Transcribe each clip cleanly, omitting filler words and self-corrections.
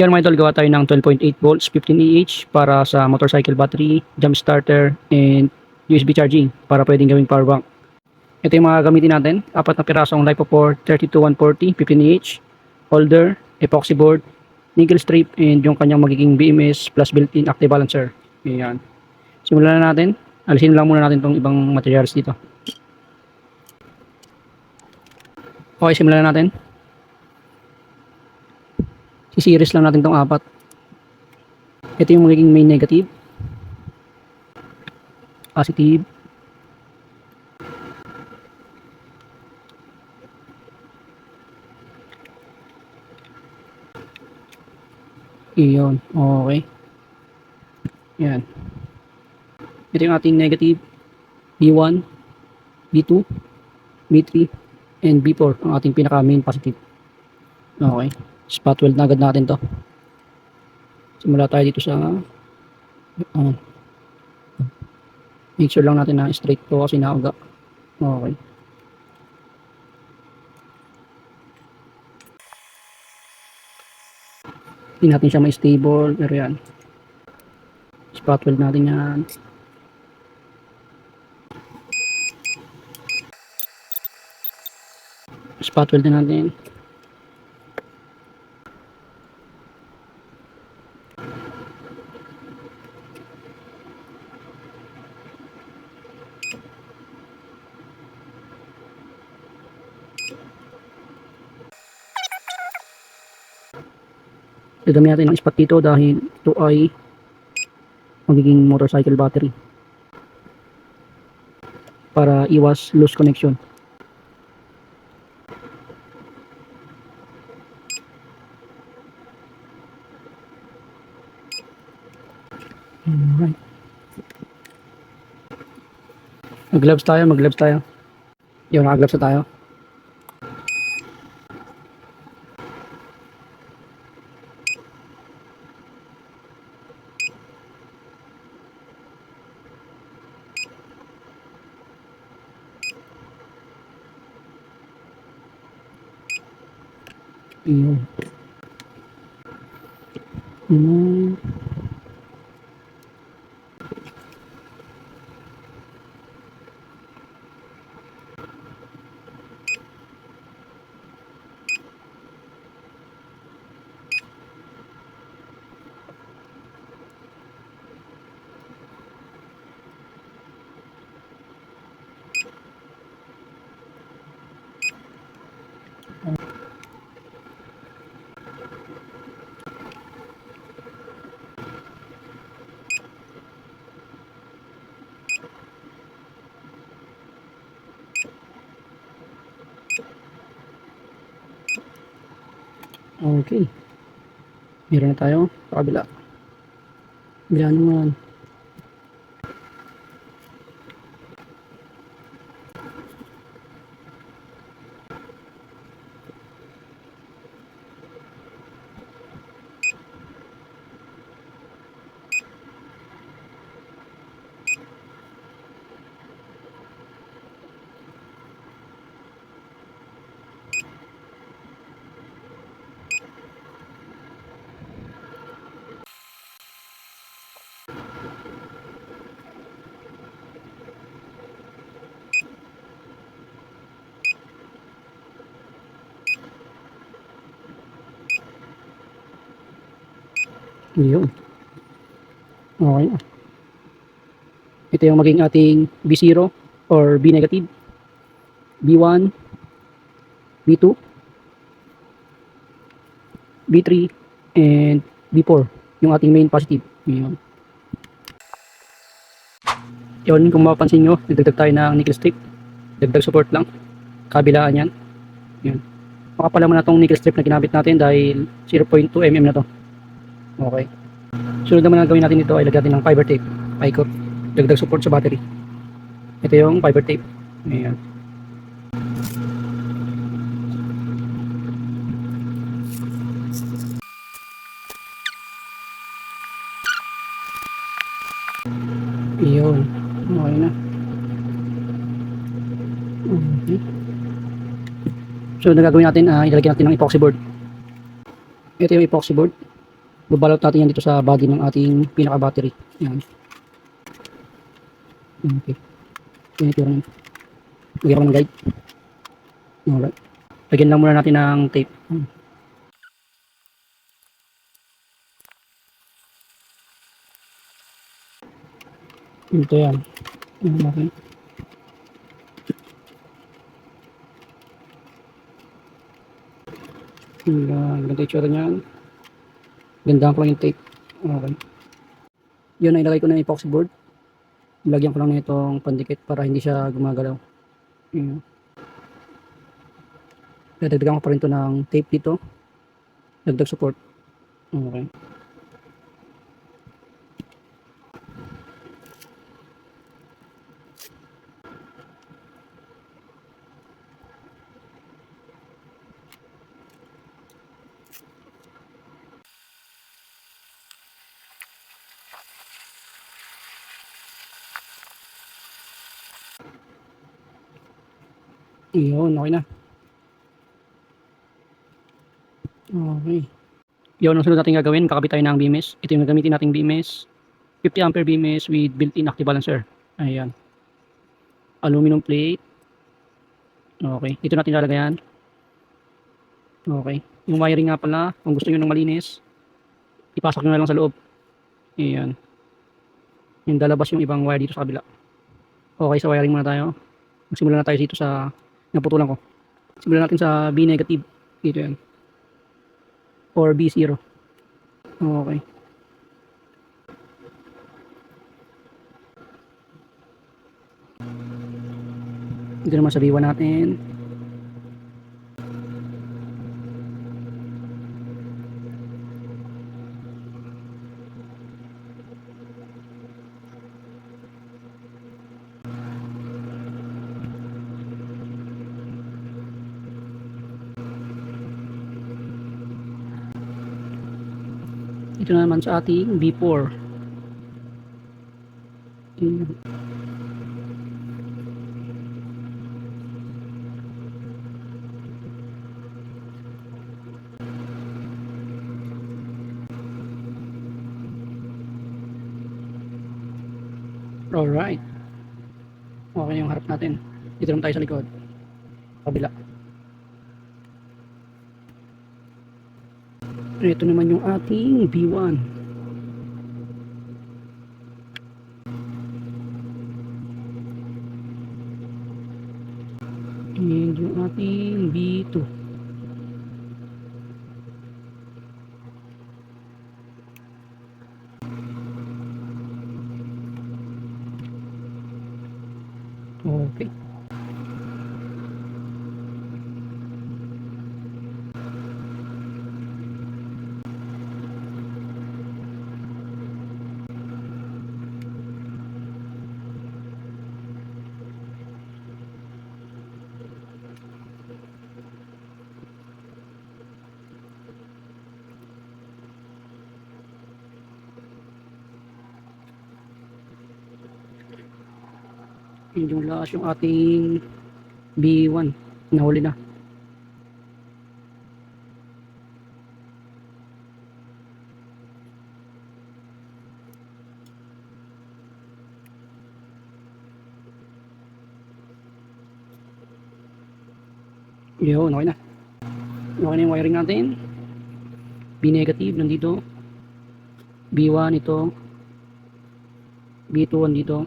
Yan mga idol, gawa tayo ng 12.8 volts, 15 Ah para sa motorcycle battery, jump starter, and USB charging para pwedeng gawing power bank. Ito yung mga gamitin natin. 4 na pirasong LiPo4 32140, 15 holder, epoxy board, nickel strip, and yung kanyang magiging BMS plus built-in active balancer. Ayan. Simulan na natin. Alisin lang muna natin itong ibang materials dito. Okay, simulan na natin. Si-series lang natin itong 4. Ito yung magiging main negative, positive, iyon, okay. Yan. Ito yung ating negative, B1, B2, B3, and B4, ang ating pinaka main positive. Okay. Spot weld na agad natin to. Simula tayo dito sa make sure lang natin na straight to kasi nauga. Okay. Hindi natin siya ma-stable, pero yan. Spot weld natin yan. Spot weld na natin. Dadami natin ng spot dito dahil ito ay magiging motorcycle battery para iwas loose connection. Alright. Mag-gloves tayo. Yun, naka-gloves na tayo. Yun. Okay. Meron na tayo sa kabila. Kabila naman. Yun. Okay na. Ito yung maging ating B0 or B negative, B1, B2, B3, and B4. Yung ating main positive. Yun. Yun, kung mapapansin nyo, nagdagdag tayo ng nickel strip. Dagdag support lang. Kabilaan yan. Yun. Makapala mo na itong nickel strip na ginamit natin dahil 0.2 mm na to. Okay. Sunod naman na gawin natin ito ay lagyan natin ng fiber tape. Paikot. Dagdag support sa battery. Ito yung fiber tape. Ayan. Iyon. Okay na. Okay. So, nagagawin natin, ilalagyan natin ng epoxy board. Ito yung epoxy board. Babalot natin yan dito sa body ng ating pinaka-battery. Yan. Okay. Yan ito rin. Lagyan ko ng guide. Alright. Lagyan lang muna natin ng tape. Ito yan. Okay. Ganda itsura niyan. Gandaan ko lang yung tape. Okay. Yun, na ilagay ko na yung epoxy board. Lagyan ko lang na itong pandikit para hindi siya gumagalaw. Yun. Dadagdagan ko pa rin ito ng tape dito. Dagdag support. Okay. Yun, okay na. Okay. Yun, ang sunod natin gagawin, kakabit tayo ng BMS. Ito yung gagamitin nating BMS. 50 ampere BMS with built-in active balancer. Ayan. Aluminum plate. Okay. Dito natin lalagayan. Okay. Yung wiring nga pala, kung gusto nyo ng malinis, ipasok nyo na lang sa loob. Ayan. Yung lalabas yung ibang wire dito sa kabila. Okay, sa wiring muna tayo. Magsimula na tayo dito sa naputulan ko. Simulan natin sa B negative. Dito yan. Or B0. Okay. Dito naman sa B1 natin. Ito na naman sa ating B4. Alright. Okay yung harap natin. Dito naman tayo sa likod. Kabila. Ito naman yung ating B1. And yung ating B2. Okay. And yung last yung ating B1. Nahuli na. Yun, okay na. Okay na yung wiring natin. B negative nandito. B1 ito. B2 dito.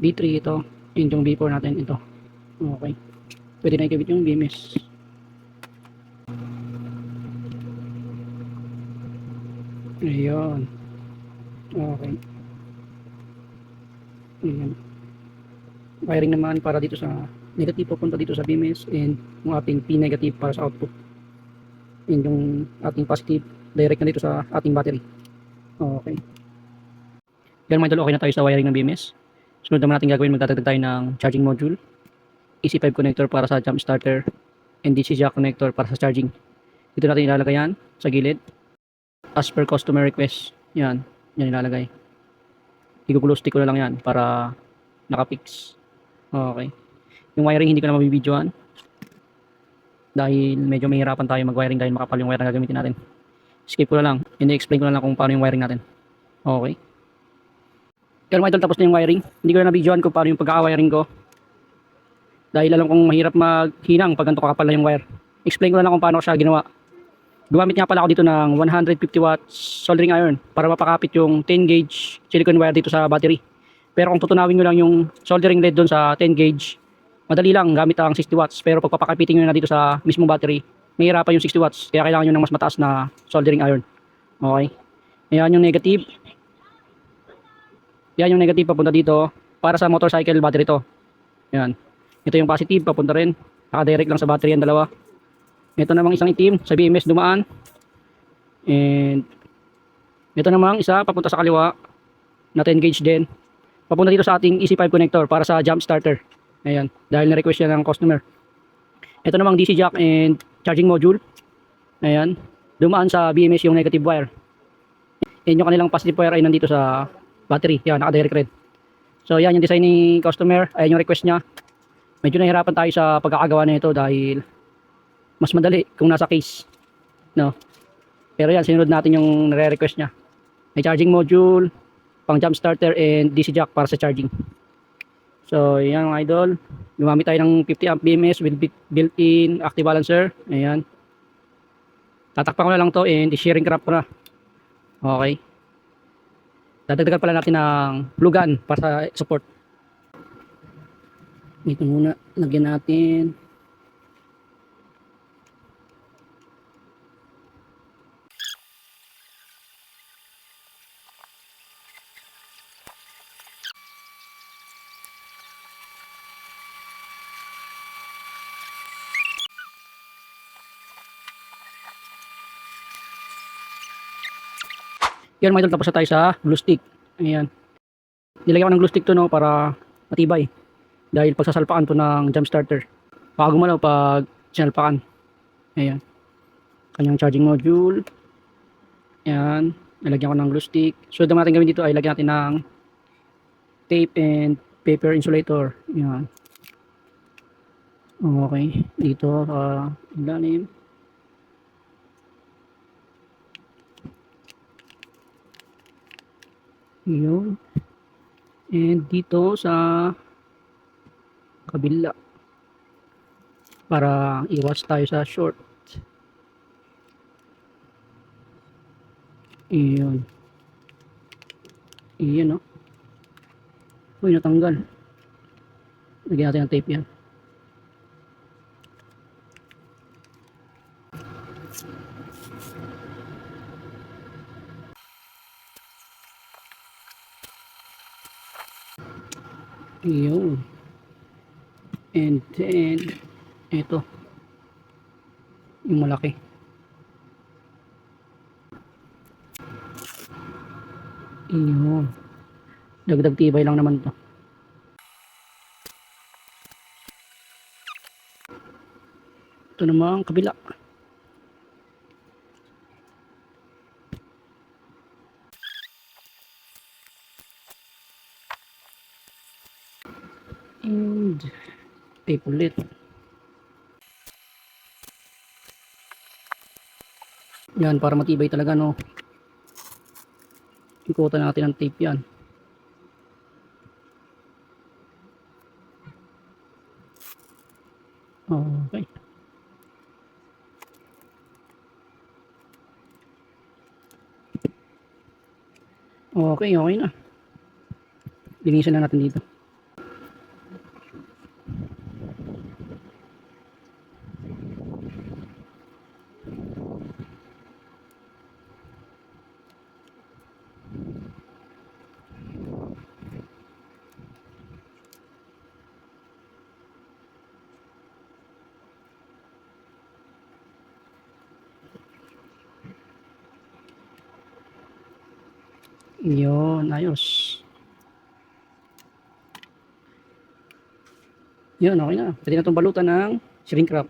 B3 ito. Yun yung B4 natin ito. Okay. Pwede na ikabit yung BMS. Ayun. Okay. Ayan. Wiring naman para dito sa negative papunta dito sa BMS and yung ating P negative para sa output. And yung ating positive direct na dito sa ating battery. Okay. Yan mga idol, okay na tayo sa wiring ng BMS. Sunod naman natin gagawin, magdadagdag tayo ng charging module. AC5 connector para sa jump starter and DC jack connector para sa charging. Dito natin ilalagay yan sa gilid. As per customer request. Yan. Yan ilalagay. Igugulo stick ko na lang yan para nakapix. Okay. Yung wiring hindi ko na mabibidyoan. Dahil medyo mahirapan tayo mag-wiring dahil makapal yung wire na gagamitin natin. skip ko na lang. Ini-explain ko na lang kung paano yung wiring natin. Okay. Kaya mga idol, tapos na yung wiring. Hindi ko na na-videoan kung paano yung pagkaka-wiring ko. Dahil alam kong mahirap maghinang pag ganito kakapal na yung wire. Explain ko na lang kung paano ko siya ginawa. Gumamit nga pala ako dito ng 150 watts soldering iron para mapakapit yung 10 gauge silicone wire dito sa battery. Pero kung tutunawin nyo lang yung soldering lead doon sa 10 gauge, madali lang gamit ang 60 watts. Pero pag papakapitin nyo na dito sa mismong battery, mahirapan yung 60 watts. Kaya kailangan nyo ng mas mataas na soldering iron. Okay. Ayan yung negative. Yan yung negative papunta dito para sa motorcycle battery to. Ayan. Ito yung positive papunta rin. Naka-direct lang sa battery ang dalawa. Ito namang isang itim sa BMS dumaan. And ito namang isa papunta sa kaliwa na 10 gauge din. Papunta dito sa ating EC5 connector para sa jump starter. Ayan. Dahil na-request yan ng customer. Ito namang DC jack and charging module. Ayan. Dumaan sa BMS yung negative wire. And yung kanilang positive wire ay nandito sa battery. Yan, naka-direct red. So yan yung design ni customer. Ayan yung request niya. Medyo nahirapan tayo sa pagkakagawa na ito dahil mas madali kung nasa case. No? Pero yan, sinunod natin yung nare-request niya. May charging module, pang jump starter and DC jack para sa charging. So yan mga idol. Gumamit tayo ng 50 amp BMS with built-in active balancer. Ayan. Tatakpan ko na lang to and i-sharing cramp ko na. Okay. Dadagdagan pala natin ng blue gun para sa support. Dito muna, lagyan natin. Yan mga idol, tapos na tayo sa glue stick. Ayan. Nilagyan ko ng glue stick to no para matibay. Dahil pagsasalpakan to ng jump starter. Baka gumalaw pag sinalpakan. Ayan. Kanyang charging module. Ayan. Nilagyan ko ng glue stick. So natin gawin dito ay lagyan natin ng tape and paper insulator. Ayan. Okay. Dito sa ilalim. Yun. And dito sa kabila para iwas tayo sa short. Iyon. Iyon, no? Uy, natanggal. Lagyan natin ng tape yan. Iyon. And then, ito. Yung malaki. Iyon. Dagdag tibay lang naman to. Ito naman kabila. And tape ulit. Yan, para matibay talaga, no. Ikutan natin ng tape yan. Okay. Okay, okay na. Linisan na natin dito. Yun, ayos. Yun, okay na. Pwede na itong balutan ng shrink wrap.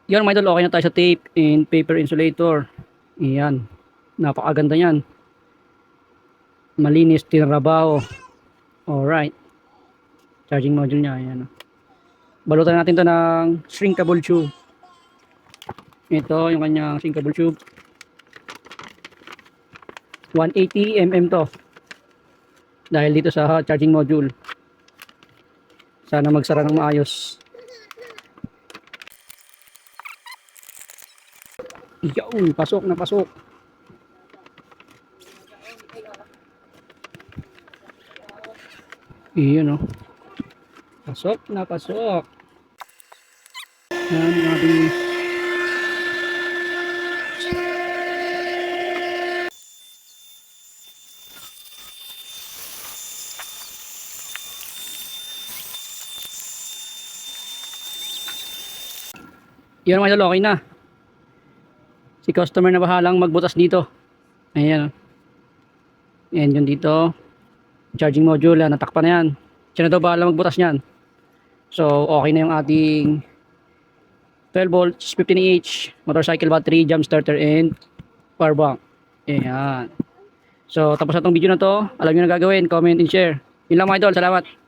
Yun, mga idol, okay na tayo sa tape and paper insulator. Yan. Napakaganda yan. Malinis, tinrabaho. Alright. Charging module niya. Ayan. Balutan natin to ng shrinkable tube. Ito yung kanyang sinkable tube. 180 mm to. Dahil dito sa charging module. Sana magsara ng maayos. Yun, pasok na pasok. Iyon oh. Pasok na pasok. Yan ang ating yun mga idol, okay na. Si customer na bahalang magbutas dito. Ayan. Ayan yun dito. Charging module, natakpan na yan. Siya na daw bahala magbutas niyan. So, okay na yung ating 12 volts, 15Ah motorcycle battery, jump starter, and power bank. Ayan. So, tapos na itong video na to. Alam nyo na gagawin. Comment and share. Yun lang mga idol. Salamat.